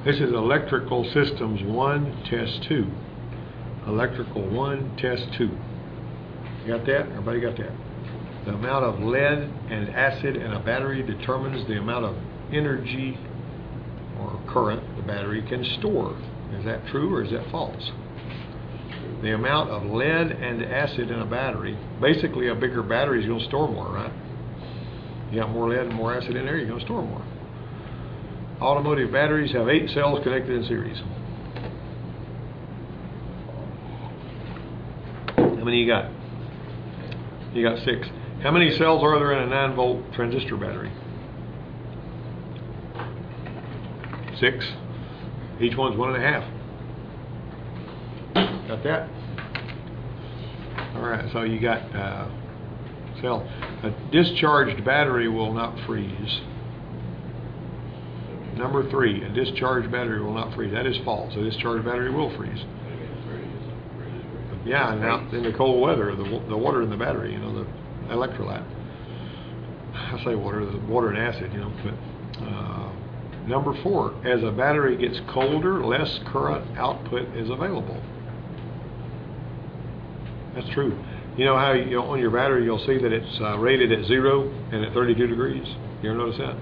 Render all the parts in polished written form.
This is electrical systems 1, test 2. Electrical 1, test 2. You got that? Everybody got that? The amount of lead and acid in a battery determines the amount of energy or current the battery can store. Is that true or is that false? The amount of lead and acid in a battery, basically a bigger battery is going to store more, right? You got more lead and more acid in there, you're going to store more. Automotive batteries have 8 cells connected in series. How many you got? You got 6. How many cells are there in a 9-volt transistor battery? 6. Each one's 1.5. Got that? Alright, so you got cell. A discharged battery will not freeze. Number 3, a discharged battery will not freeze. That is false. A discharged battery will freeze. Yeah, and out in the cold weather, the water in the battery, you know, the electrolyte. I say water, the water and acid, you know. But number 4, as a battery gets colder, less current output is available. That's true. You know how on your battery you'll see that it's rated at 0 and at 32 degrees. You ever notice that?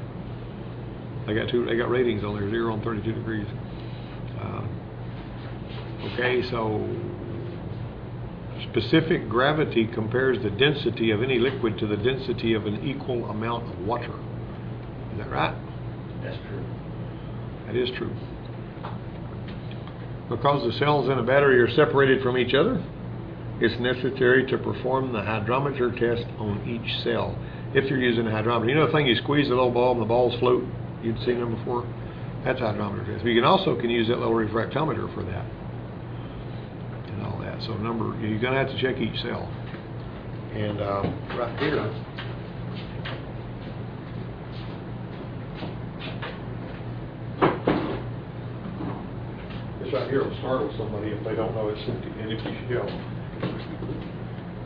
They got ratings on there, 0 and 32 degrees. Okay, so specific gravity compares the density of any liquid to the density of an equal amount of water. Is that right? That's true. That is true. Because the cells in a battery are separated from each other, it's necessary to perform the hydrometer test on each cell. If you're using a hydrometer, you know the thing you squeeze the little ball and the balls float? You've seen them before? That's a hydrometer test. But you can use that little refractometer for that. And all that. So you're going to have to check each cell. And right here, this right here will startle somebody if they don't know it's empty. And if you shell.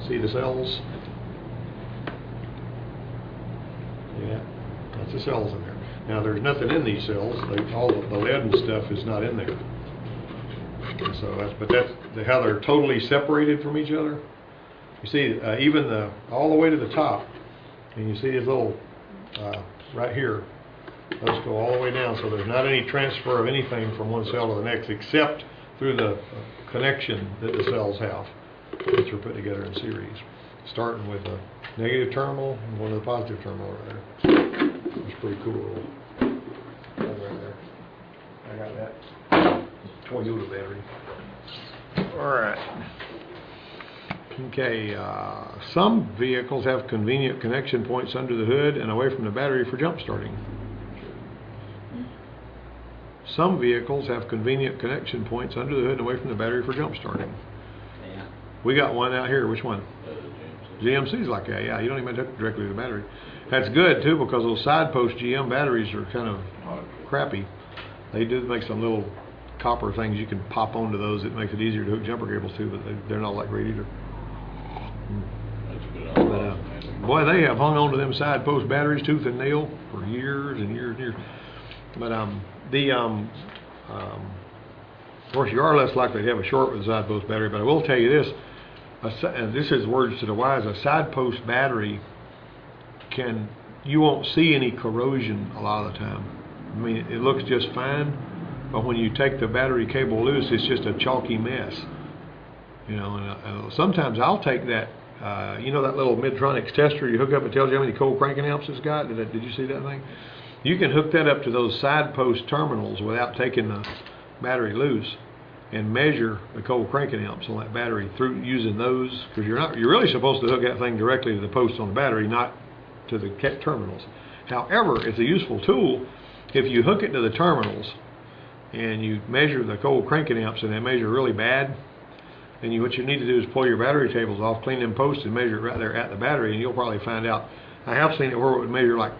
See the cells? Yeah, that's the cells in there. Now there's nothing in these cells. All the lead and stuff is not in there. And so that's how they're totally separated from each other. You see, even all the way to the top, and you see these little right here. Those go all the way down, so there's not any transfer of anything from one cell to the next, except through the connection that the cells have, which are put together in series, starting with the negative terminal and going to the positive terminal right there. It's pretty cool. Right there. I got that Toyota battery. All right. Okay. Some vehicles have convenient connection points under the hood and away from the battery for jump starting. Some vehicles have convenient connection points under the hood and away from the battery for jump starting. Yeah. We got one out here. Which one? GMC's like that. Yeah, you don't even hook it directly to the battery. That's good too, because those side post GM batteries are kind of crappy. They do make some little copper things you can pop onto those. It makes it easier to hook jumper cables to, but they're not like radiator. But boy, they have hung on to them side post batteries tooth and nail for years and years and years. But of course, you are less likely to have a short with a side post battery. But I will tell you this, and this is words to the wise: a side post battery you won't see any corrosion a lot of the time. I mean, it looks just fine, but when you take the battery cable loose, it's just a chalky mess. You know, and sometimes I'll take that. You know that little Midtronics tester you hook up, it tells you how many cold cranking amps it's got? Did you see that thing? You can hook that up to those side post terminals without taking the battery loose and measure the cold cranking amps on that battery through using those, because you're really supposed to hook that thing directly to the posts on the battery, not to the terminals. However, it's a useful tool if you hook it to the terminals and you measure the cold cranking amps and they measure really bad. And what you need to do is pull your battery tables off, clean them posts, and measure it right there at the battery, and you'll probably find out. I have seen it where it would measure like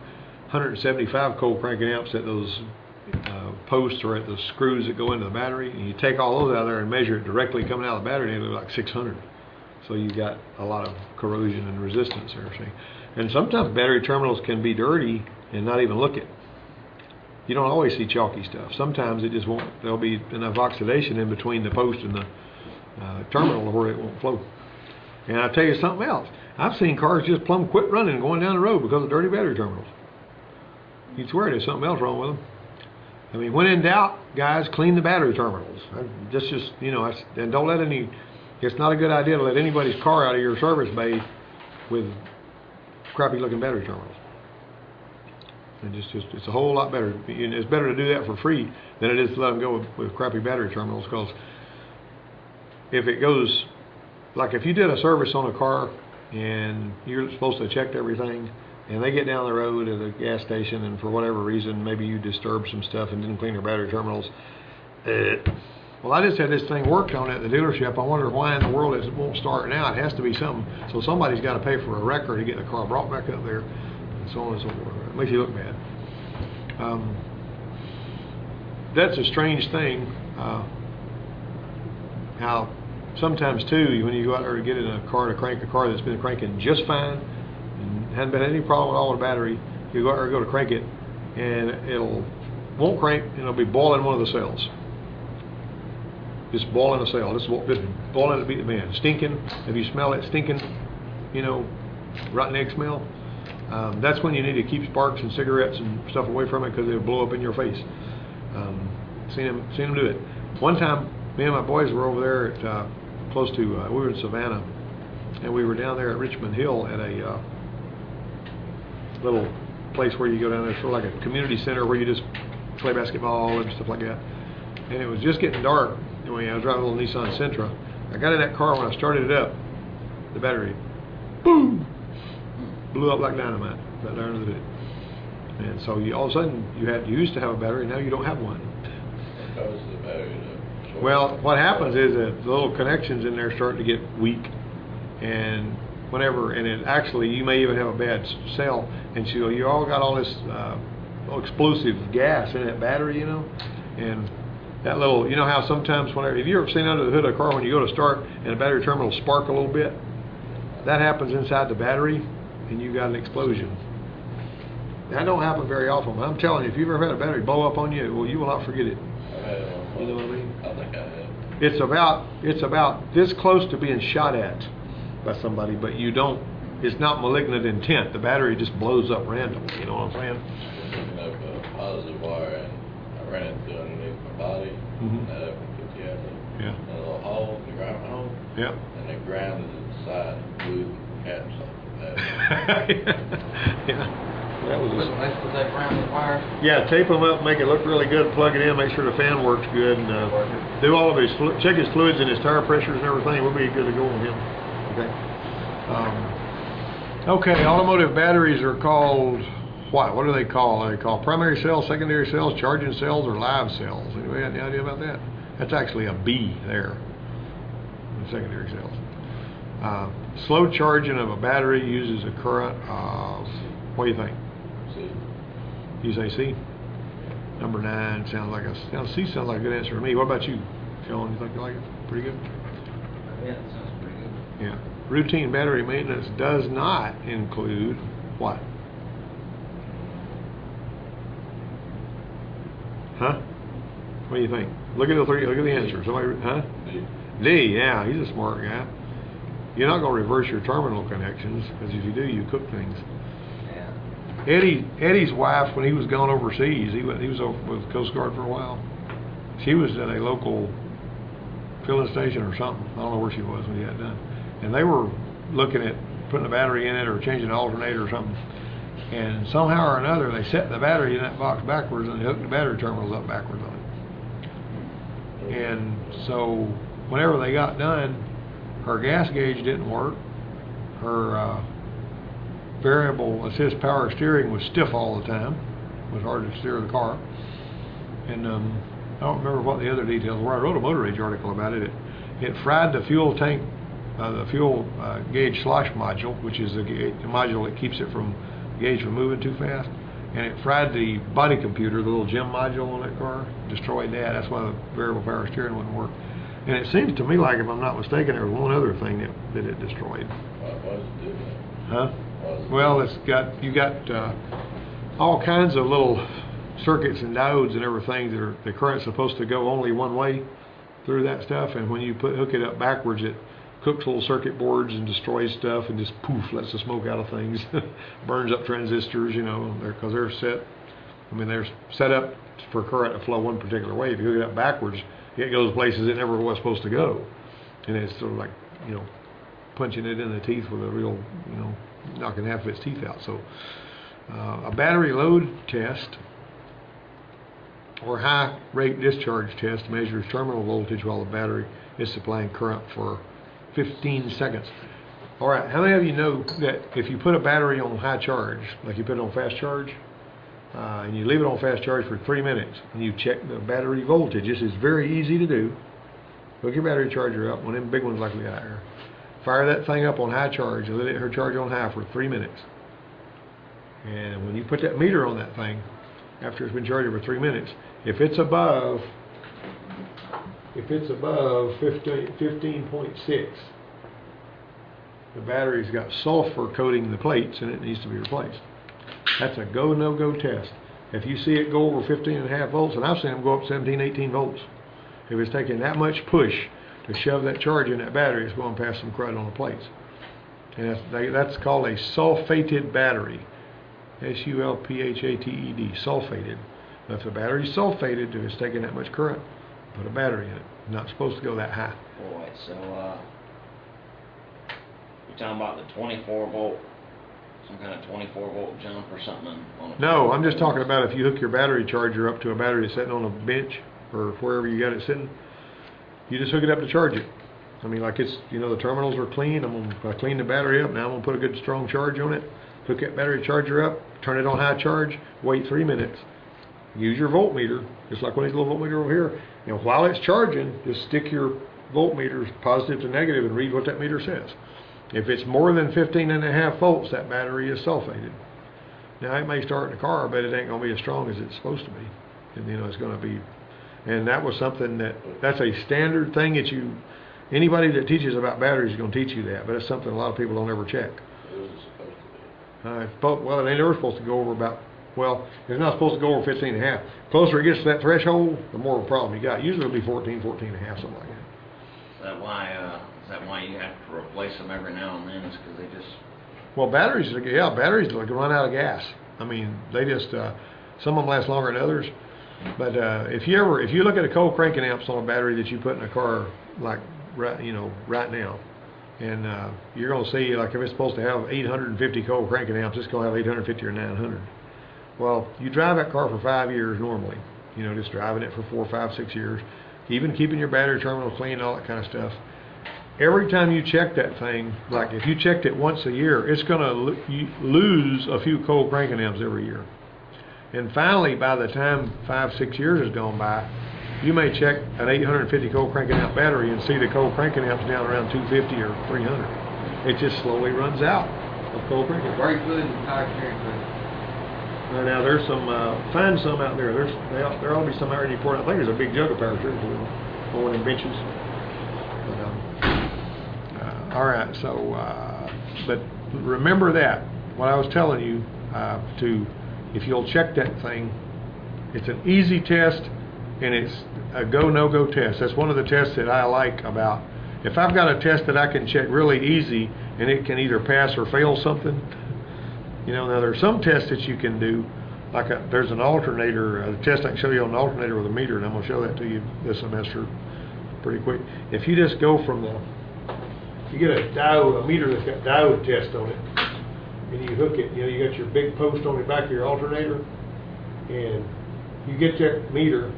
175 cold cranking amps at those posts or at the screws that go into the battery, and you take all those out of there and measure it directly coming out of the battery, and it'll be like 600. So you got a lot of corrosion and resistance there. See? And sometimes battery terminals can be dirty and not even look it. You don't always see chalky stuff. Sometimes it just won't. There'll be enough oxidation in between the post and the terminal where it won't flow. And I'll tell you something else. I've seen cars just plumb quit running going down the road because of dirty battery terminals. You'd swear there's something else wrong with them. I mean, when in doubt, guys, clean the battery terminals. Just you know, and don't let any. It's not a good idea to let anybody's car out of your service bay with crappy-looking battery terminals. And it's a whole lot better. It's better to do that for free than it is to let them go with crappy battery terminals. Because if it goes, like if you did a service on a car and you're supposed to have checked everything, and they get down the road at a gas station, and for whatever reason, maybe you disturbed some stuff and didn't clean their battery terminals. Well, I just had this thing worked on at the dealership. I wonder why in the world it won't start now. It has to be something. So somebody's got to pay for a wrecker to get the car brought back up there, and so on and so forth. It makes you look bad. That's a strange thing. How sometimes too, when you go out there to get in a car to crank a car that's been cranking just fine and hadn't been any problem at all with the battery, you go out there and go to crank it, and won't crank, and it'll be boiling one of the cells. Just boiling a cell. Just boiling to beat the band. Stinking. If you smell it stinking, you know, rotten egg smell. That's when you need to keep sparks and cigarettes and stuff away from it because it'll blow up in your face. Seen them do it. One time, me and my boys were over there at close to. We were in Savannah, and we were down there at Richmond Hill at a little place where you go down there, sort of like a community center where you just play basketball and stuff like that. And it was just getting dark. Anyway, I was driving a little Nissan Sentra. I got in that car. When I started it up, the battery, boom, blew up like dynamite right there under the hood. And so all of a sudden, you used to have a battery, now you don't have one. What causes the battery to short? Well, what happens is that the little connections in there start to get weak, and it actually, you may even have a bad cell, and so you all got all this explosive gas in that battery, you know, and that little, you know how sometimes have you ever seen under the hood of a car when you go to start and the battery terminal spark a little bit? That happens inside the battery, and you got an explosion. That don't happen very often. But I'm telling you, if you've ever had a battery blow up on you, well, you will not forget it. I've had it on. You know what I mean? I think I have. It's about this close to being shot at by somebody, but you don't. It's not malignant intent. The battery just blows up randomly. You know what I'm saying? Picking up a positive wire, and I ran into underneath my body. Mhm. That happened 50 yards. Yeah. A little hole, the ground hole. Yeah. And they grounded it inside and blew the caps off the battery. Yeah. That was Put that ground in wire. Yeah, tape them up, make it look really good, plug it in, make sure the fan works good, and do all of his, check his fluids and his tire pressures and everything. We'll be good to go on him. Okay. Okay, automotive batteries are called what? What are they called? Are they called primary cells, secondary cells, charging cells, or live cells? Anybody have any idea about that? That's actually a B there, the secondary cells. Slow charging of a battery uses a current of, what do you think? C. You say C? Number 9 C sounds like a good answer to me. What about you, Sean? You think you like it? Pretty good? Yeah, that sounds pretty good. Yeah. Routine battery maintenance does not include what? Huh? What do you think? Look at the three. Look at the answers. Somebody, huh? D. D. Yeah, he's a smart guy. You're not going to reverse your terminal connections, because if you do, you cook things. Eddie's wife, when he was gone overseas, he was over with the Coast Guard for a while. She was at a local filling station or something. I don't know where she was when he got it done. And they were looking at putting a battery in it or changing the alternator or something. And somehow or another, they set the battery in that box backwards and they hooked the battery terminals up backwards on it. And so whenever they got done, her gas gauge didn't work. Her variable assist power steering was stiff all the time. It was hard to steer the car. And I don't remember what the other details were. I wrote a Motor Age article about it. It fried the fuel tank, the fuel gauge slosh module, which is the module that keeps it from gauge from moving too fast. And it fried the body computer, the little gem module on that car, destroyed that. That's why the variable power steering wouldn't work. And it seems to me like, if I'm not mistaken, there was one other thing that it destroyed. Why does it do that? Huh? Well, you got all kinds of little circuits and diodes and everything that the current's supposed to go only one way through that stuff, and when you hook it up backwards, it cooks little circuit boards and destroys stuff and just poof, lets the smoke out of things, burns up transistors, you know, because they're set up for current to flow one particular way. If you hook it up backwards, it goes places it never was supposed to go, and it's sort of like, you know, punching it in the teeth with a real, you know, knocking half of its teeth out. So a battery load test or high rate discharge test measures terminal voltage while the battery is supplying current for 15 seconds. All right, how many of you know that if you put a battery on high charge, like you put it on fast charge, and you leave it on fast charge for 3 minutes, and you check the battery voltage, this is very easy to do. Hook your battery charger up, one of them big ones like we got here. Fire that thing up on high charge and let it charge on high for 3 minutes. And when you put that meter on that thing, after it's been charging for 3 minutes, if it's above 15.6, the battery's got sulfur coating the plates and it needs to be replaced. That's a go, no-go test. If you see it go over 15.5 volts, and I've seen them go up 17, 18 volts, if it's taking that much push to shove that charge in that battery, it's going past some crud on the plates. And that's called a sulfated battery. S-U-L-P-H-A-T-E-D, sulfated. If the battery's sulfated, if it's taking that much current, put a battery in it. It's not supposed to go that high. Boy, so you're talking about the 24 volt, some kind of 24 volt jump or something on a... No, I'm just talking about if you hook your battery charger up to a battery that's sitting on a bench or wherever you got it sitting, you just hook it up to charge it. I mean, like it's, you know, the terminals are clean. I clean the battery up. Now I'm going to put a good strong charge on it. Hook that battery charger up, turn it on high charge, wait 3 minutes. Use your voltmeter, just like one of these little voltmeter over here. You know, while it's charging, just stick your voltmeters positive to negative and read what that meter says. If it's more than 15.5 volts, that battery is sulfated. Now it may start in the car, but it ain't going to be as strong as it's supposed to be. And you know, it's going to be, and that was something that's a standard thing that anybody that teaches about batteries is going to teach you that, but it's something a lot of people don't ever check. It was supposed to be. Well, it ain't ever supposed to go over about, well, it's not supposed to go over 15.5. Closer it gets to that threshold, the more of a problem you got. Usually it'll be 14, 14.5, something like that. Is that why you have to replace them every now and then? Is because they just... Well, batteries like run out of gas. I mean, they just, some of them last longer than others. But if you look at a cold cranking amps on a battery that you put in a car, like right now, and you're going to see, like, if it's supposed to have 850 cold cranking amps, it's going to have 850 or 900. Well, you drive that car for 5 years normally, you know, just driving it for 4, 5, 6 years, even keeping your battery terminal clean and all that kind of stuff. Every time you check that thing, like if you checked it once a year, it's going to lose a few cold cranking amps every year. And finally, by the time 5, 6 years has gone by, you may check an 850 cold cranking amp battery and see the cold cranking amps down around 250 or 300. It just slowly runs out of cold cranking. Brake fluid and tire carrying fluid. Now there's some, find some out there. There ought to be some already poured. I think there's a big jug of power too on one of them benches. But, all right, so but remember that what I was telling you if you'll check that thing, it's an easy test and it's a go no go test. That's one of the tests that I like about. If I've got a test that I can check really easy and it can either pass or fail something. You know, now there's some tests that you can do, like there's an alternator, a test I can show you on an alternator with a meter, and I'm going to show that to you this semester pretty quick. If you just go from you get a meter that's got diode test on it, and you hook it, you know, you got your big post on the back of your alternator, and you get that meter,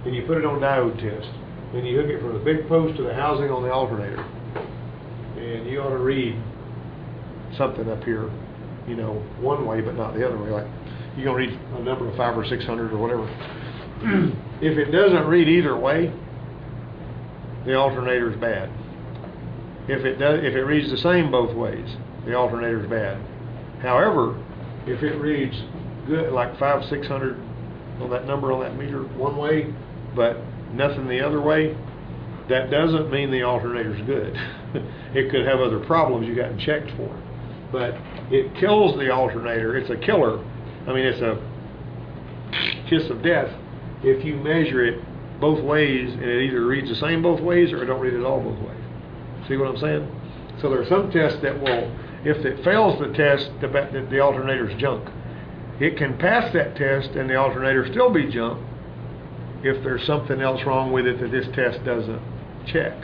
and you put it on diode test, and you hook it from the big post to the housing on the alternator, and you ought to read something up here, you know, one way but not the other way. Like you're going to read a number of 500 or 600 or whatever. If it doesn't read either way, the alternator is bad. If it reads the same both ways, the alternator is bad. However, if it reads good, like 500, 600 on that number on that meter one way, but nothing the other way, that doesn't mean the alternator's good. It could have other problems you gotten checked for. But it kills the alternator. It's a killer. I mean, it's a kiss of death if you measure it both ways and it either reads the same both ways or it don't read it all both ways. See what I'm saying? So there are some tests that will, if it fails the test, the alternator's junk. It can pass that test and the alternator still be junk if there's something else wrong with it that this test doesn't check.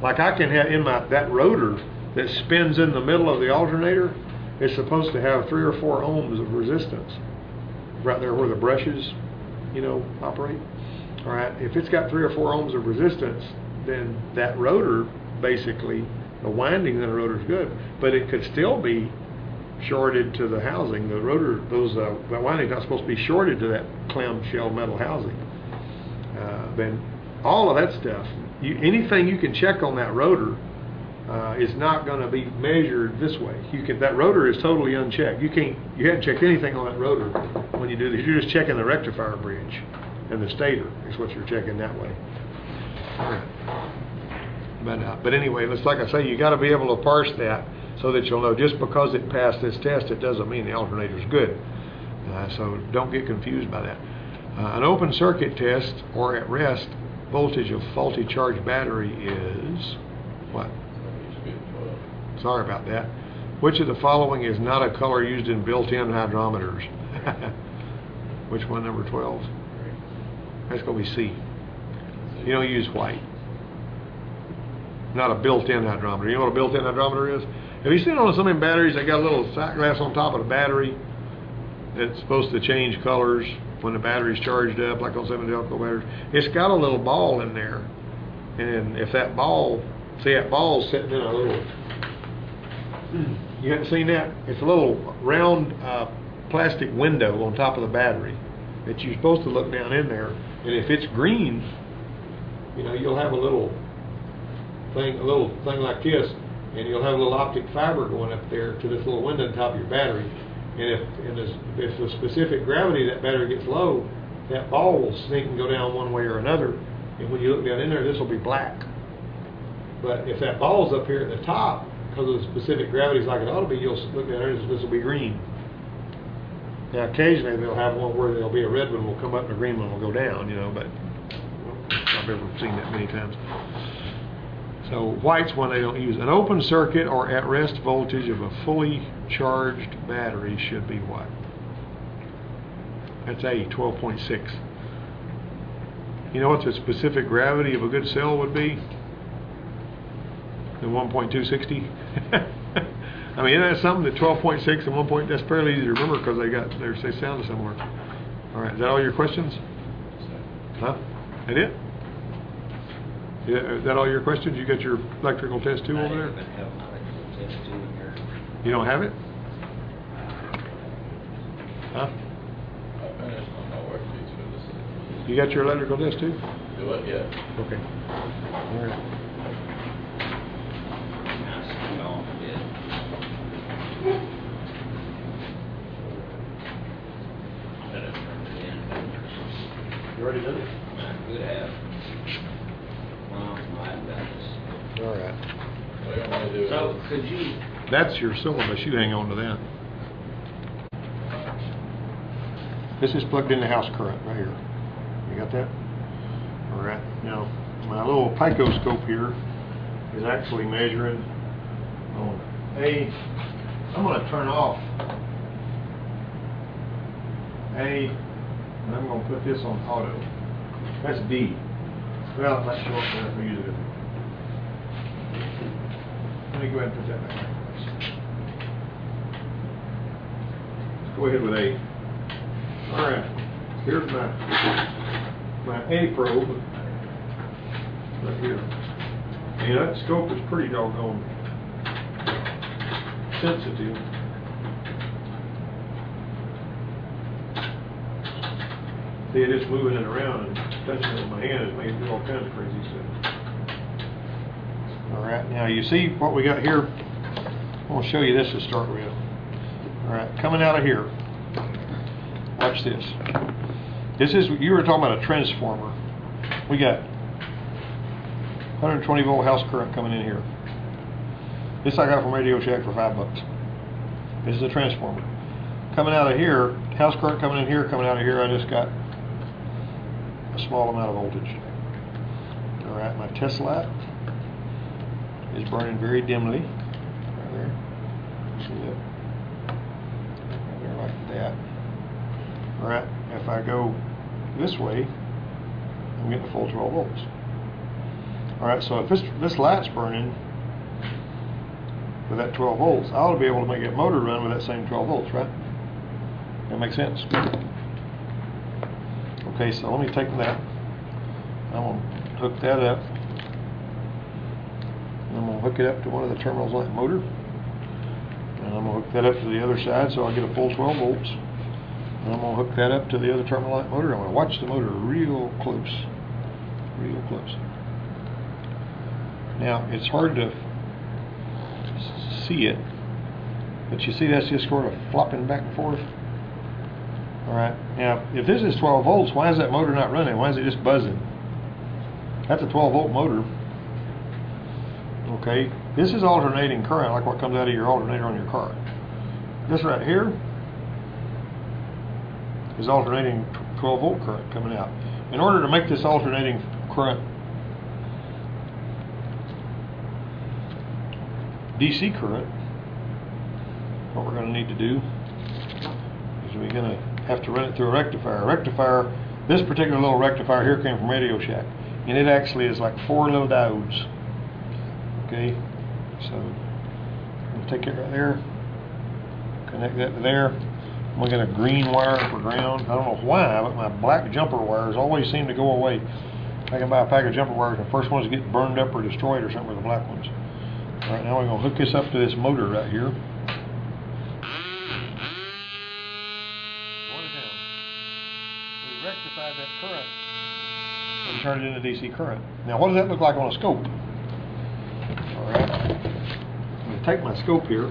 Like I can have in that rotor that spins in the middle of the alternator, it's supposed to have 3 or 4 ohms of resistance right there where the brushes, operate. All right, if it's got 3 or 4 ohms of resistance, then that rotor, basically, the winding in the rotor is good, but it could still be shorted to the housing. The rotor, that winding's not supposed to be shorted to that clamshell metal housing. Then all of that stuff, anything you can check on that rotor is not going to be measured this way. That rotor is totally unchecked. You haven't checked anything on that rotor when you do this. You're just checking the rectifier bridge and the stator is what you're checking that way. All right. But anyway, it's like I say, you got to be able to parse that so that you'll know just because it passed this test, it doesn't mean the alternator's good. So don't get confused by that. An open circuit test or at rest voltage of faulty charged battery is what? Sorry about that. Which of the following is not a color used in built-in hydrometers? Which one, number 12? That's going to be C. You don't use white. Not a built-in hydrometer. You know what a built-in hydrometer is? Have you seen on some of them batteries, they got a little sight glass on top of the battery that's supposed to change colors when the battery's charged up, like on some of the alcohol batteries? It's got a little ball in there. And if that ball, that ball's sitting in a little, you haven't seen that? It's a little round plastic window on top of the battery that you're supposed to look down in there. And if it's green, you'll have a little thing like this, and you'll have a little optic fiber going up there to this little window on top of your battery. And if the specific gravity of that battery gets low, that ball will sink and go down one way or another. And when you look down in there, this will be black. But if that ball's up here at the top, because of the specific gravities like it ought to be, you'll look down there and this will be green. Now occasionally they'll have one where there'll be a red one will come up and a green one will go down, but I've never seen that many times. So white's one they don't use. An open circuit or at rest voltage of a fully charged battery should be what? That's A, 12.6. You know what the specific gravity of a good cell would be? The 1.260? I mean, isn't that something? The 12.6 and 1. That's fairly easy to remember because they sound similar. All right, is that all your questions? Huh? That it? Is that all your questions? You got your electrical test 2 over there? I have my electrical test 2 in here. You don't have it? Huh? You got your electrical test 2? Do it, yeah. Okay. All right. You already done it? I could have. Well, I've got this. All right. What do you want me to do? So, could you... That's your syllabus. You hang on to that. This is plugged into house current right here. You got that? All right. Now, my little picoscope here is actually measuring on A. I'm going to turn off A, and I'm going to put this on auto. That's D. Well, it might show up there if we use it. Let me go ahead and put that back. Let's go ahead with A. All right. Here's my A probe right here. And that scope is pretty doggone sensitive. See, it is moving it around and touching it with my hand is making it do all kinds of crazy stuff. All right, now you see what we got here? I'm going to show you this to start with. All right, coming out of here. Watch this. You were talking about a transformer. We got 120 volt house current coming in here. This I got from Radio Shack for $5. This is a transformer. Coming out of here, house current coming in here, coming out of here, I just got a small amount of voltage. All right, my test light is burning very dimly. Right there. See that? Right there like that. All right, if I go this way, I'm getting a full 12 volts. All right, so if this light's burning with that 12 volts, I ought to be able to make that motor run with that same 12 volts, right? That makes sense. Okay, so let me take that. I'm going to hook that up. And I'm going to hook it up to one of the terminals like motor. And I'm going to hook that up to the other side so I'll get a full 12 volts. And I'm going to hook that up to the other terminal light motor. I'm going to watch the motor real close. Real close. Now, it's hard to see it, but you see that's just sort of flopping back and forth. Alright, now, if this is 12 volts, why is that motor not running? Why is it just buzzing? That's a 12 volt motor. Okay, this is alternating current, like what comes out of your alternator on your car. This right here is alternating 12 volt current coming out. In order to make this alternating current DC current, what we're going to need to do is we're going to have to run it through a rectifier. A rectifier, this particular little rectifier here came from Radio Shack, and it actually is like 4 little diodes. Okay, so I'm going to take it right there, connect that to there. I'm going to get a green wire for ground. I don't know why, but my black jumper wires always seem to go away. I can buy a pack of jumper wires, and the first ones get burned up or destroyed or something with the black ones. Alright, now we're going to hook this up to this motor right here. We rectified that current and turned it into DC current. Now what does that look like on a scope? Alright, I'm going to take my scope here,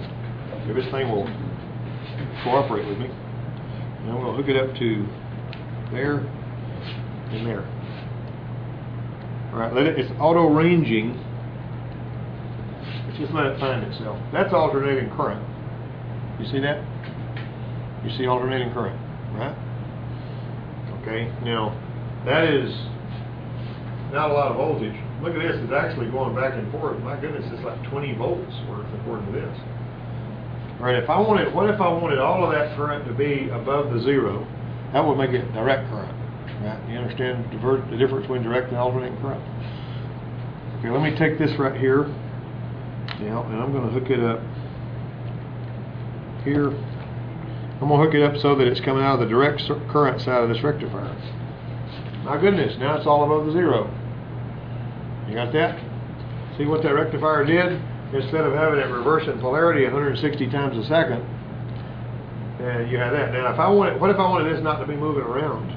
if this thing will cooperate with me, and I'm going to hook it up to there and there. Alright, it's auto ranging. Just let it find itself. That's alternating current. You see that? You see alternating current, right? Okay, now that is not a lot of voltage. Look at this, it's actually going back and forth. My goodness, it's like 20 volts worth according to this. All right, what if I wanted all of that current to be above the zero? That would make it direct current, right? You understand the difference between direct and alternating current? Okay, let me take this right here. Now, and I'm going to hook it up here. I'm going to hook it up so that it's coming out of the direct current side of this rectifier. My goodness, now it's all above the zero. You got that? See what that rectifier did? Instead of having it reverse in polarity 160 times a second, and you have that. Now, what if I wanted this not to be moving around?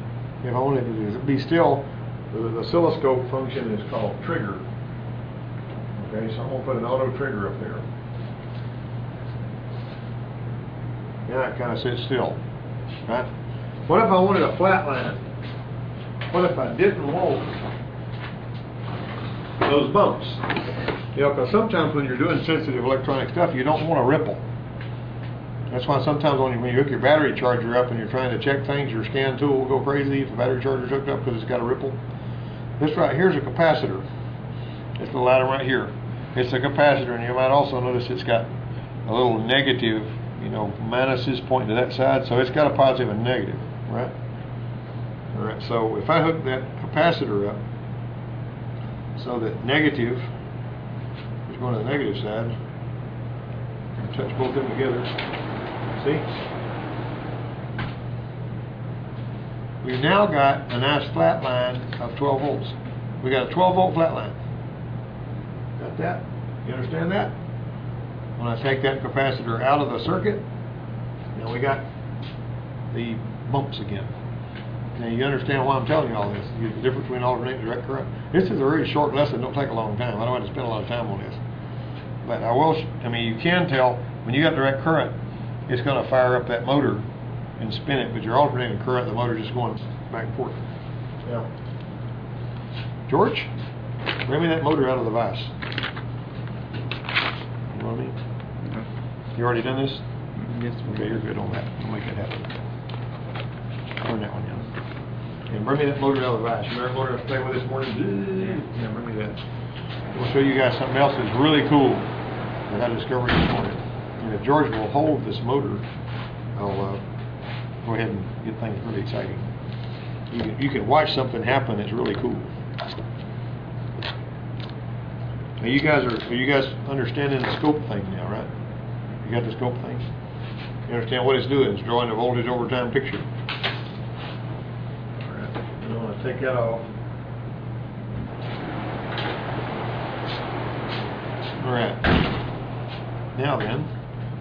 If I wanted it to be still, the oscilloscope function is called trigger. Okay, so I'm going to put an auto trigger up there. Yeah, it kind of sits still, right? What if I wanted a flat line? What if I didn't want those bumps? You know, because sometimes when you're doing sensitive electronic stuff, you don't want a ripple. That's why sometimes when you hook your battery charger up and you're trying to check things, your scan tool will go crazy if the battery charger's hooked up because it's got a ripple. This right here's a capacitor. It's the item right here. It's a capacitor, and you might also notice it's got a little negative, you know, minuses pointing to that side, so it's got a positive and negative, right? All right, so if I hook that capacitor up so that negative is going to the negative side, and touch both of them together, see? We've now got a nice flat line of 12 volts. We got a 12 volt flat line. Got that? You understand that? When I take that capacitor out of the circuit, now we got the bumps again. Now you understand why I'm telling you all this. The difference between alternating and direct current. This is a very short lesson. Don't take a long time. I don't have to spend a lot of time on this. But I mean, you can tell when you got direct current, it's going to fire up that motor and spin it. But your alternating current, the motor's just going back and forth. Now, George, bring me that motor out of the vise. You know what I mean? You already done this? Yes, sir. Okay, you're good on that. I'll make that happen. Turn that one down. And bring me that motor out of the vise. You remember the motor I was playing with this morning? Yeah, bring me that. We'll show you guys something else that's really cool that I discovered this morning. And if George will hold this motor, I'll go ahead and get things really exciting. You can watch something happen that's really cool. Now are you guys understanding the scope thing now, right? You got the scope thing? You understand what it's doing? It's drawing a voltage over time picture. Alright, I'm going to take that off. Alright. Now then,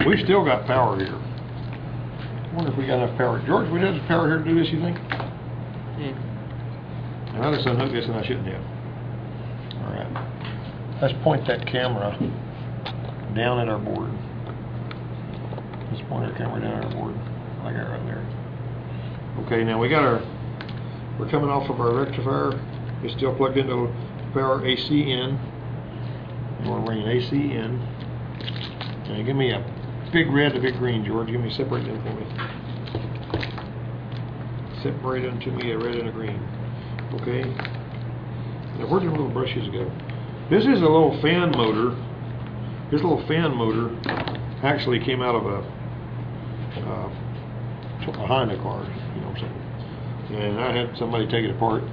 we've still got power here. I wonder if we got enough power. George, we got enough power here to do this, you think? And I just unhooked this and I shouldn't have. Alright. Let's point that camera down at our board. Let's point our camera down at our board. Like that right there. Okay, now we're coming off of our rectifier. It's still plugged into power AC in. And we're bringing AC in. Now give me a big red, a big green, George. Give me separate them for me. Separate them to me, a red and a green. Okay. Now where did the little brushes go? This is a little fan motor. This little fan motor actually came out of a Honda car, you know what I'm saying? And I had somebody take it apart.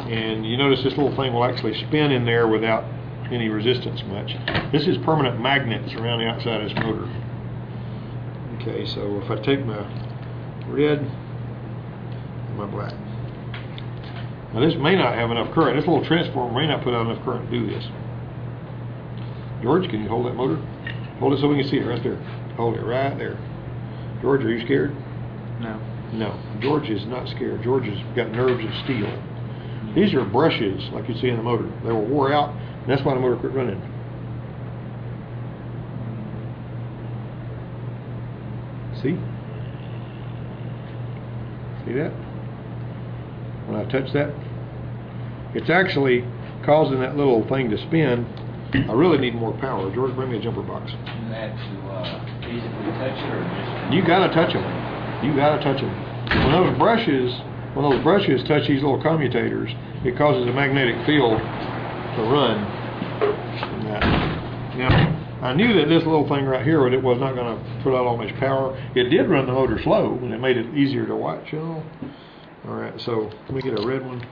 And you notice this little thing will actually spin in there without any resistance much. This is permanent magnets around the outside of this motor. Okay, so if I take my red and my black. Now this may not have enough current. This little transformer may not put out enough current to do this. George, can you hold that motor? Hold it so we can see it right there. Hold it right there. George, are you scared? No. No. George is not scared. George has got nerves of steel. These are brushes, like you see in the motor. They were wore out, and that's why the motor quit running. See? See that? When I touch that, it's actually causing that little thing to spin. I really need more power. George, bring me a jumper box. You have to physically touch it, or just... You gotta touch them. You gotta touch them. When those brushes touch these little commutators, it causes a magnetic field to run. Now, I knew that this little thing right here, it was not going to put out all much power. It did run the motor slow, and it made it easier to watch, you know. All right, so let me get a red one.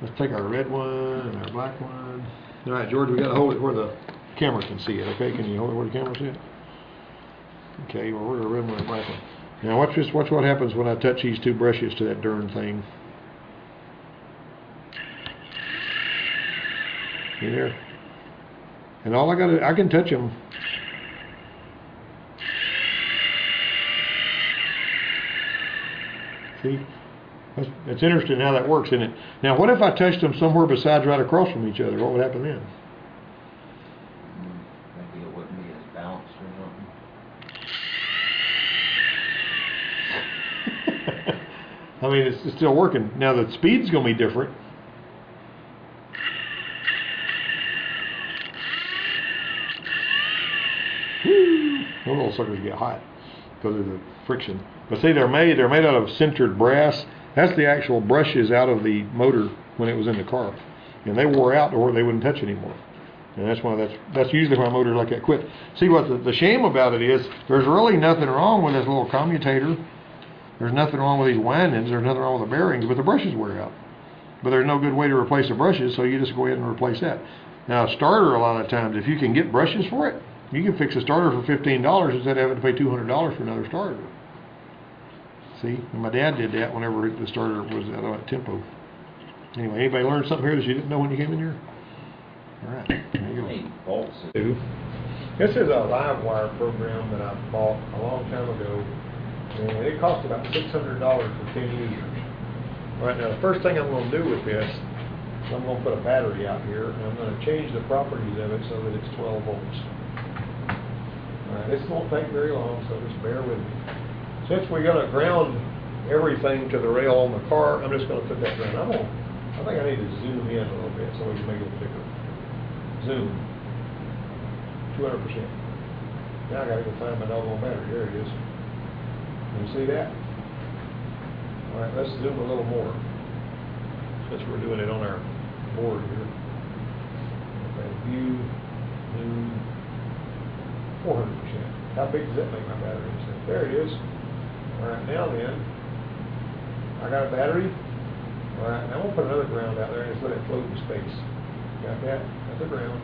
Let's take our red one and our black one. All right, George, we got to hold it where the camera can see it. Okay, can you hold it where the camera see it? Okay, well, we're going to red one and black one. Now watch this. Watch what happens when I touch these two brushes to that darn thing. See there? And all I can touch them. See? It's interesting how that works, isn't it? Now, what if I touched them somewhere besides right across from each other? What would happen then? Maybe it wouldn't be as balanced or something. I mean, it's still working. Now, the speed's going to be different. Woo! Those little suckers get hot because of the friction. But see, they're made out of sintered brass. That's the actual brushes out of the motor when it was in the car, and they wore out to where they wouldn't touch anymore. And that's why that's usually why motors like that quit. See, what the shame about it is, there's really nothing wrong with this little commutator. There's nothing wrong with these windings. There's nothing wrong with the bearings, but the brushes wear out. But there's no good way to replace the brushes, so you just go ahead and replace that. Now, a starter, a lot of times, if you can get brushes for it, you can fix a starter for $15 instead of having to pay $200 for another starter. See, and my dad did that whenever the starter was at tempo. Anyway, anybody learned something here that you didn't know when you came in here? All right, there you go. Hey, bolts. This is a live wire program that I bought a long time ago, and it cost about $600 for 10 users. All right, now the first thing I'm going to do with this is I'm going to put a battery out here, and I'm going to change the properties of it so that it's 12 volts. All right, this won't take very long, so just bear with me. Since we're going to ground everything to the rail on the car, I'm just going to put that ground. I think I need to zoom in a little bit so we can make it bigger. Zoom. 200%. Now I got to go find my doggone battery. There it is. Can you see that? Alright, let's zoom a little more, since we're doing it on our board here. Okay, view, new, 400%. How big does that make my battery? So there it is. Alright, now then, I got a battery. Alright, now I'm gonna put another ground out there and just let it float in space. Got that? That's the ground.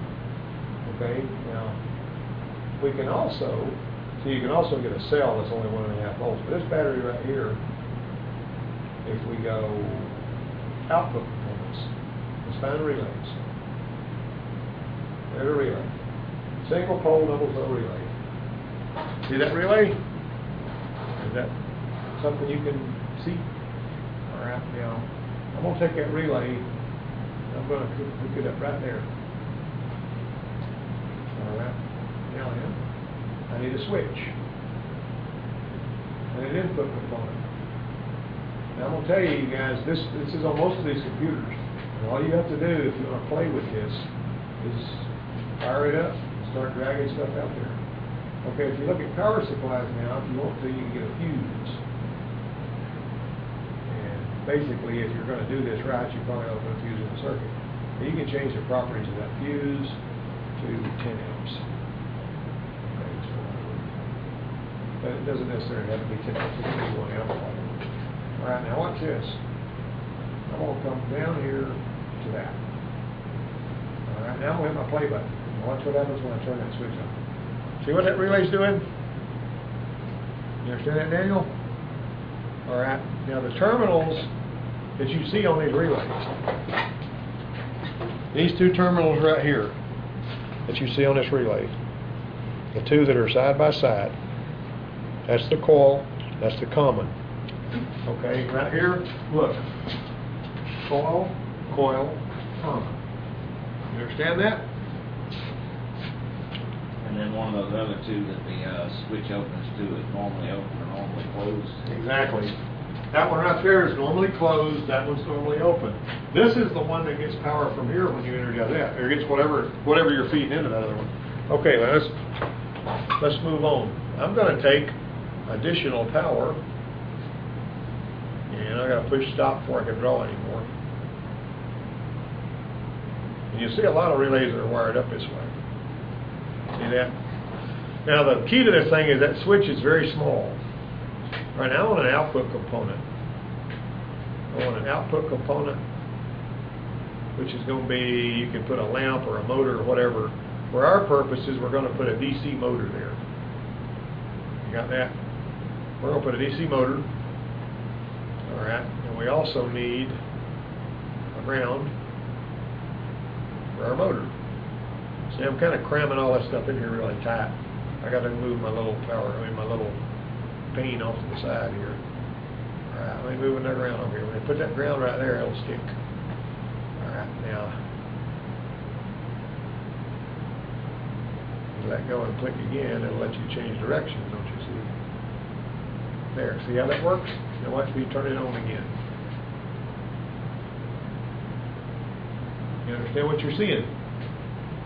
Okay, now, we can also, so you can also get a cell that's only 1.5 volts. But this battery right here, if we go output components, let's find relays. There's a relay. Single pole, double throw relay. See that relay? Is that something you can see? Alright, now, I'm going to take that relay, I'm going to hook it up right there. Alright, now then, I need a switch. And an input component. Now I'm going to tell you guys, this is on most of these computers. And all you have to do if you want to play with this is fire it up and start dragging stuff out there. Okay, if you look at power supplies now, if you want to, you can get a fuse. And basically, if you're going to do this right, you probably ought to put a fuse in the circuit. And you can change the properties of that fuse to 10 amps. Okay, but it doesn't necessarily have to be 10 amps. It can be 1 amp. Alright, now watch this. I'm going to come down here to that. Alright, now I'm going to hit my play button. Now watch what happens when I turn that switch on. See what that relay's doing? You understand that, Daniel? Alright, now the terminals that you see on these relays, these two terminals right here that you see on this relay, the two that are side by side, that's the coil, that's the common. Okay, right here, look, coil, coil, common. You understand that? And then one of those other two that the switch opens to is normally open or normally closed. Exactly. That one right there is normally closed, that one's normally open. This is the one that gets power from here when you energize that, or gets whatever you're feeding into that other one. Okay, let's move on. I'm going to take additional power, and I got to push stop before I can draw anymore. And you see a lot of relays that are wired up this way. See that? Now the key to this thing is that switch is very small. Right now I want an output component. I want an output component, which is going to be, you can put a lamp or a motor or whatever. For our purposes, we're going to put a DC motor there. You got that? We're going to put a DC motor. Alright, and we also need a ground for our motor. See, I'm kind of cramming all that stuff in here really tight. I got to move my little my little pane off to the side here. Alright, let me move that ground over here. When I put that ground right there, it'll stick. Alright, now let go and click again, it'll let you change direction, don't you see? There, see how that works? Now watch me turn it on again. You understand what you're seeing?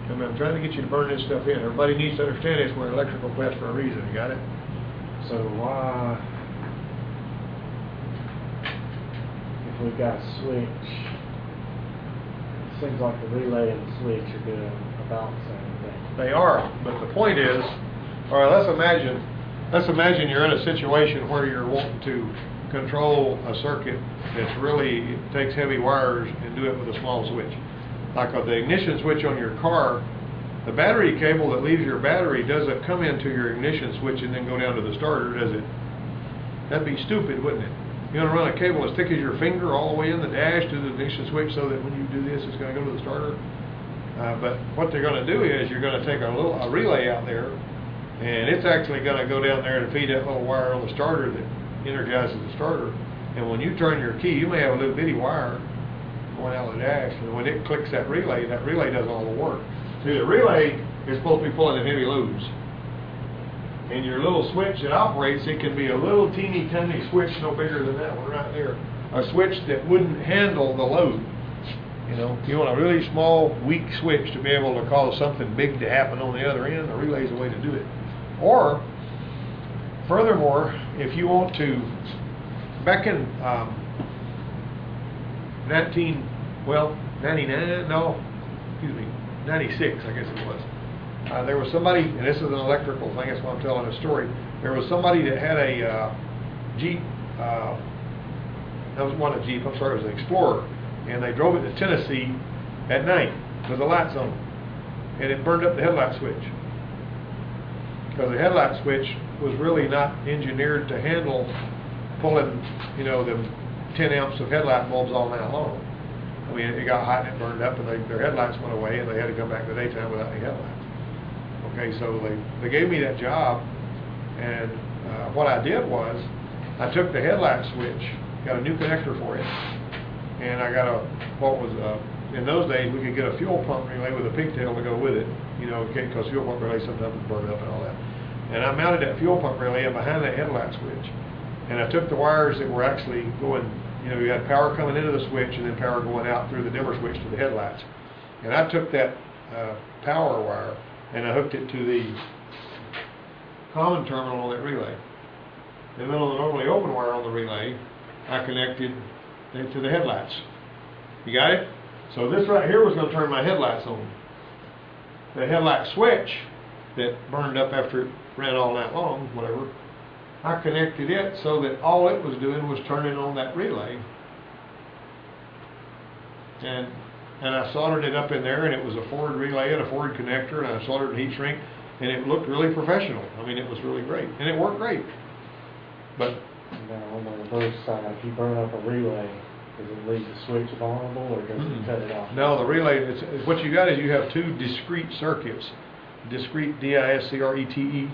I'm trying to get you to burn this stuff in. Everybody needs to understand this. We're an electrical class for a reason. You got it? So why, if we've got a switch, it seems like the relay and the switch are doing about the same thing. They are, but the point is, all right, let's imagine you're in a situation where you're wanting to control a circuit that's really, it takes heavy wires and do it with a small switch. Like the ignition switch on your car, the battery cable that leaves your battery doesn't come into your ignition switch and then go down to the starter, does it? That'd be stupid, wouldn't it? You want to run a cable as thick as your finger all the way in the dash to the ignition switch so that when you do this, it's going to go to the starter. But what they're going to do is you're going to take a relay out there, and it's actually going to go down there and feed that little wire on the starter that energizes the starter. And when you turn your key, you may have a little bitty wire going out of the dash, and when it clicks that relay does all the work. See, the relay is supposed to be pulling in heavy loads. And your little switch that operates, it can be a little teeny tiny switch, no bigger than that one right there. A switch that wouldn't handle the load. You know, you want a really small, weak switch to be able to cause something big to happen on the other end. The relay's the way to do it. Or, furthermore, if you want to back in 99, no, excuse me, 96, I guess it was. There was somebody, and this is an electrical thing, that's why I'm telling the story. There was somebody that had a Jeep, that was one of Jeep, I'm sorry, it was an Explorer, and they drove it to Tennessee at night with the lights on, and it burned up the headlight switch. Because the headlight switch was really not engineered to handle pulling, you know, them 10 amps of headlight bulbs all night long. I mean, it got hot and it burned up, and their headlights went away, and they had to come back in the daytime without any headlights. Okay, so they gave me that job, and what I did was, I took the headlight switch, got a new connector for it, and I got in those days we could get a fuel pump relay with a pigtail to go with it, you know, because fuel pump relay sometimes would burn up and all that. And I mounted that fuel pump relay behind that headlight switch, and I took the wires that were actually going, you know, you had power coming into the switch and then power going out through the dimmer switch to the headlights. And I took that power wire and I hooked it to the common terminal on that relay. And then on the normally open wire on the relay, I connected it to the headlights. You got it? So this right here was going to turn my headlights on. The headlight switch that burned up after it ran all night long, whatever, I connected it so that all it was doing was turning on that relay. And I soldered it up in there, and it was a Ford relay and a Ford connector, and I soldered a heat shrink, and it looked really professional. I mean, it was really great, and it worked great. But now on the reverse side, if you burn up a relay, does it leave the switch vulnerable, or does it cut it off? No, the relay, what you got is you have two discrete circuits. Discrete, D-I-S-C-R-E-T-E.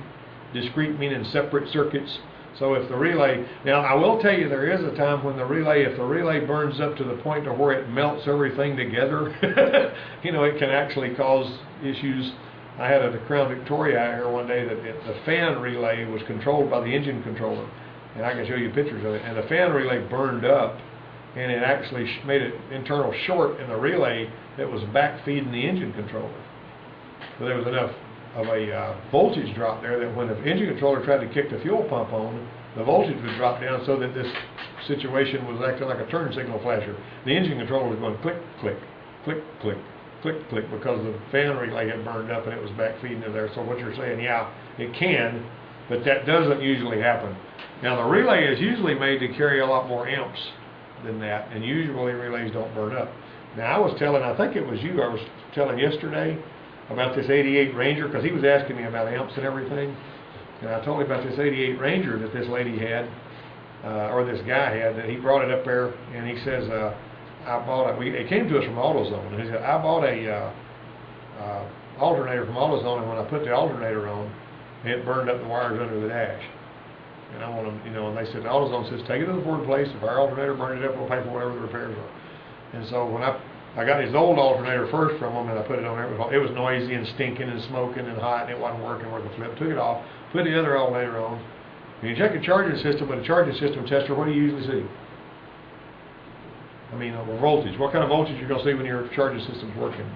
Discrete meaning separate circuits. So if the relay, now I will tell you there is a time when if the relay burns up to the point to where it melts everything together, you know, it can actually cause issues. I had at the Crown Victoria out here one day that the fan relay was controlled by the engine controller, and I can show you pictures of it, and the fan relay burned up, and it actually made an internal short in the relay that was back feeding the engine controller. So there was enough of a voltage drop there that when the engine controller tried to kick the fuel pump on, the voltage would drop down so that this situation was acting like a turn signal flasher. The engine controller was going click, click, click, click, click, click, because the fan relay had burned up and it was back feeding in there. So what you're saying, yeah, it can, but that doesn't usually happen. Now the relay is usually made to carry a lot more amps than that, and usually relays don't burn up. Now I was telling, I think it was you, I was telling yesterday about this 88 Ranger, because he was asking me about amps and everything, and I told him about this 88 Ranger that this lady had, or this guy had, that he brought it up there, and he says, I bought it, it came to us from AutoZone, and he said, I bought a alternator from AutoZone, and when I put the alternator on, it burned up the wires under the dash. And I want them, you know, and they said, AutoZone says, take it to the Ford place, if our alternator burned it up, we'll pay for whatever the repairs are. And so when I got his old alternator first from him, and I put it on there. It was noisy and stinking and smoking and hot, and it wasn't working worth a flip. Took it off, put the other alternator on. When you check a charging system with a charging system tester, what do you usually see? I mean, voltage. What kind of voltage you're going to see when your charging system's working?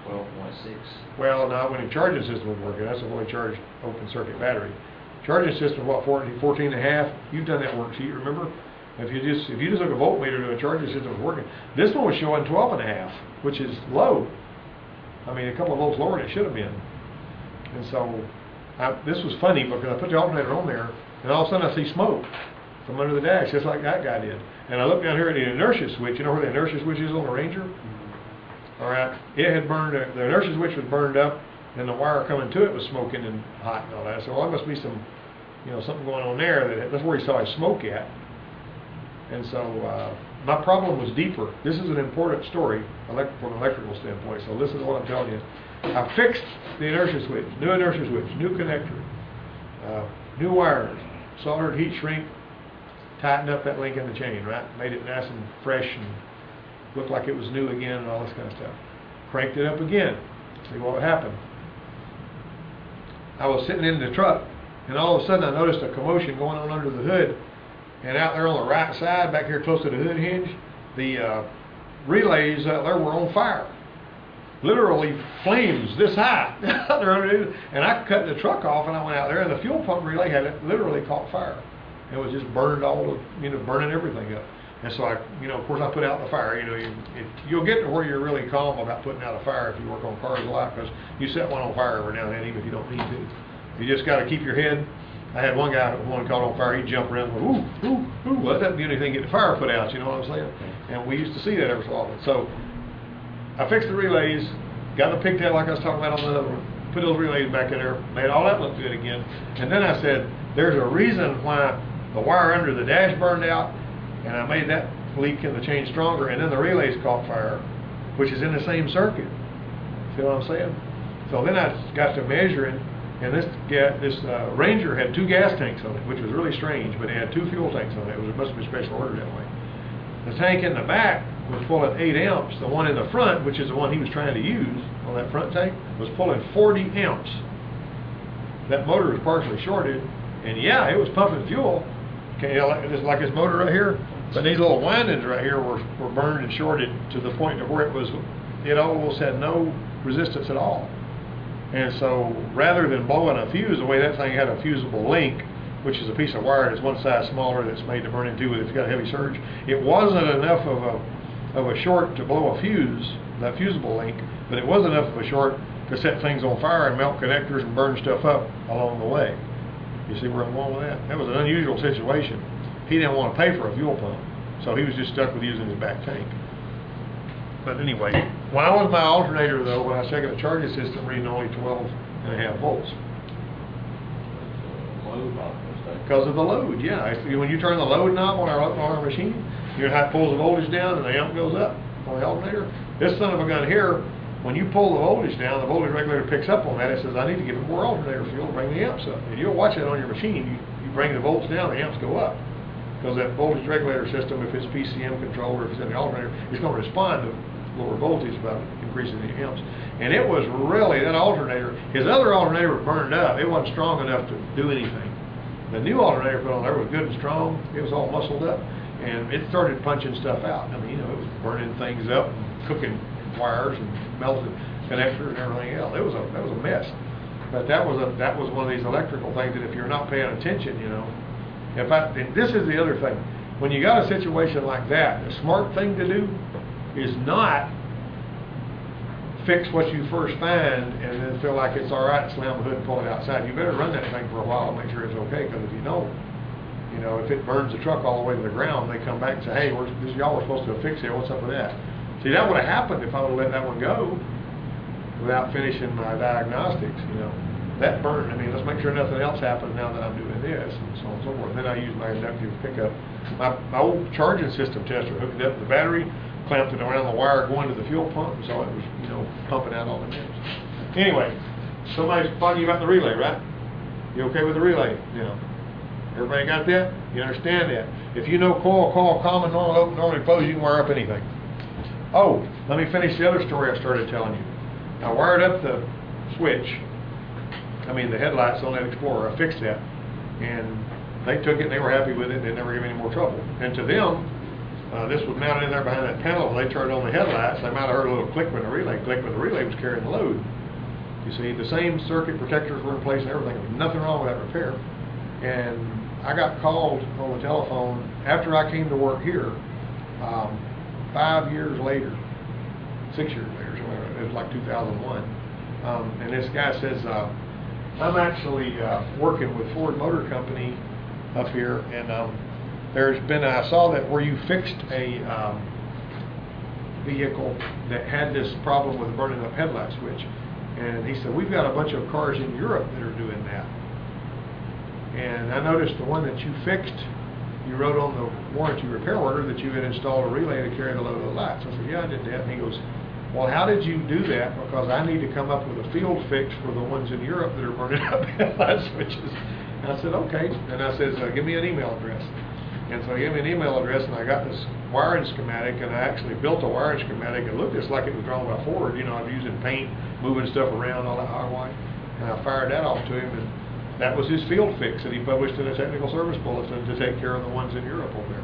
12.6. Well, not when your charging system is working. That's a fully charged open circuit battery. Charging system, what, 14 and a half? You've done that worksheet, remember? If you just look a voltmeter to a charging system was working, this one was showing 12 and a half, which is low. I mean, a couple of volts lower than it should have been. And so this was funny because I put the alternator on there, and all of a sudden I see smoke from under the dash, just like that guy did. And I look down here at the inertia switch. You know where the inertia switch is on the Ranger? Mm-hmm. All right, it had burned. The inertia switch was burned up, and the wire coming to it was smoking and hot and all that. So there must be some, you know, something going on there. That's where he saw his smoke at. And so my problem was deeper. This is an important story from an electrical standpoint. So listen to what I'm telling you. I fixed the inertia switch, new connector, new wires, soldered heat shrink, tightened up that link in the chain, right? Made it nice and fresh and looked like it was new again and all this kind of stuff. Cranked it up again. See what happened. I was sitting in the truck, and all of a sudden I noticed a commotion going on under the hood. And out there on the right side, back here close to the hood hinge, the relays out there were on fire. Literally flames this high out there underneath. And I cut the truck off and I went out there, and the fuel pump relay had literally caught fire. It was just burned burning everything up. And so of course I put out the fire. You'll get to where you're really calm about putting out a fire if you work on cars a lot, because you set one on fire every now and then, even if you don't need to. You just got to keep your head. I had one guy, one caught on fire, he'd jump around and go, ooh, ooh, ooh. Well, that doesn't do anything to get the fire put out, you know what I'm saying? And we used to see that every so often. So I fixed the relays, got the pigtail like I was talking about on the other one, put those relays back in there, made all that look good again. And then I said, there's a reason why the wire under the dash burned out, and I made that leak in the chain stronger, and then the relays caught fire, which is in the same circuit. See what I'm saying? So then I got to measuring, and this Ranger had 2 gas tanks on it, which was really strange, but it had 2 fuel tanks on it. It must have been special ordered that way. The tank in the back was pulling 8 amps. The one in the front, which is the one he was trying to use on that front tank, was pulling 40 amps. That motor was partially shorted, and yeah, it was pumping fuel. Just like this motor right here, but these little windings right here were burned and shorted to the point of where it almost had no resistance at all. And so rather than blowing a fuse, the way that thing had a fusible link, which is a piece of wire that's one size smaller that's made to burn into it, it's got a heavy surge, it wasn't enough of a short to blow a fuse, that fusible link, but it was enough of a short to set things on fire and melt connectors and burn stuff up along the way. You see where I'm going with that? That was an unusual situation. He didn't want to pay for a fuel pump, so he was just stuck with using his back tank. But anyway, when I was my alternator though, when I checked the charging system, reading only 12.5 volts. Because of the load, yeah. When you turn the load knob on our machine, your height pulls the voltage down and the amp goes up on the alternator. This son of a gun here, when you pull the voltage down, the voltage regulator picks up on that. It says, I need to give it more alternator fuel to bring the amps up. And you'll watch that on your machine. You bring the volts down, the amps go up. Because that voltage regulator system, if it's PCM controlled or if it's in the alternator, it's going to respond to lower voltage by increasing the amps. And it was really, that alternator, his other alternator was burned up. It wasn't strong enough to do anything. The new alternator put on there was good and strong. It was all muscled up. And it started punching stuff out. I mean, it was burning things up, and cooking wires and melted connectors and everything else. That was a mess. But that was one of these electrical things that if you're not paying attention, and this is the other thing. When you got a situation like that, the smart thing to do is not fix what you first find and then feel like it's all right, slam the hood and pull it outside. You better run that thing for a while and make sure it's okay, because if you don't, if it burns the truck all the way to the ground, they come back and say, hey, y'all were supposed to have fixed it, what's up with that? See, that would have happened if I would have let that one go without finishing my diagnostics, That burned. I mean, let's make sure nothing else happens now that I'm doing this, and so on and so forth. Then I use my inductive pickup. My old charging system tester hooked it up to the battery, clamped it around the wire going to the fuel pump, so it was, pumping out all the amps. Anyway, somebody's talking about the relay, right? You okay with the relay? Everybody got that? You understand that? If you know coil, common, normal, open, normally closed, you can wire up anything. Oh, let me finish the other story I started telling you. I wired up the switch. The headlights on that Explorer. I fixed that, and they took it and they were happy with it. They never gave me any more trouble. And to them, this was mounted in there behind that panel. When they turned on the headlights, they might have heard a little click when the relay clicked, but the relay was carrying the load. You see, the same circuit protectors were in place and everything. There was nothing wrong with that repair. And I got called on the telephone after I came to work here, 5 years later, 6 years later, so it was like 2001. And this guy says, I'm actually working with Ford Motor Company up here, and I saw that where you fixed a vehicle that had this problem with burning up headlight switch. And he said, we've got a bunch of cars in Europe that are doing that. And I noticed the one that you fixed, you wrote on the warranty repair order that you had installed a relay to carry the load of the lights. I said, yeah, I did that. And he goes, well, how did you do that? Because I need to come up with a field fix for the ones in Europe that are burning up headlight switches. And I said, okay. And I said, give me an email address. And so he gave me an email address, and I got this wiring schematic, and I actually built a wiring schematic. It looked just like it was drawn by Ford. I was using paint, moving stuff around, all that hogwash. And I fired that off to him, and that was his field fix that he published in a technical service bulletin to take care of the ones in Europe over there.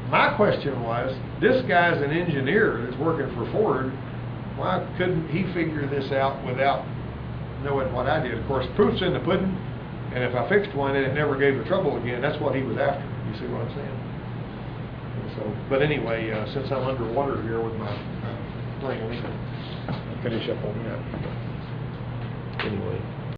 My question was, this guy's an engineer that's working for Ford. Why couldn't he figure this out without knowing what I did? Of course, proof's in the pudding, And if I fixed one and it never gave her trouble again, that's what he was after. You see what I'm saying? And so, but anyway, since I'm underwater here with my thing, let me finish up on that.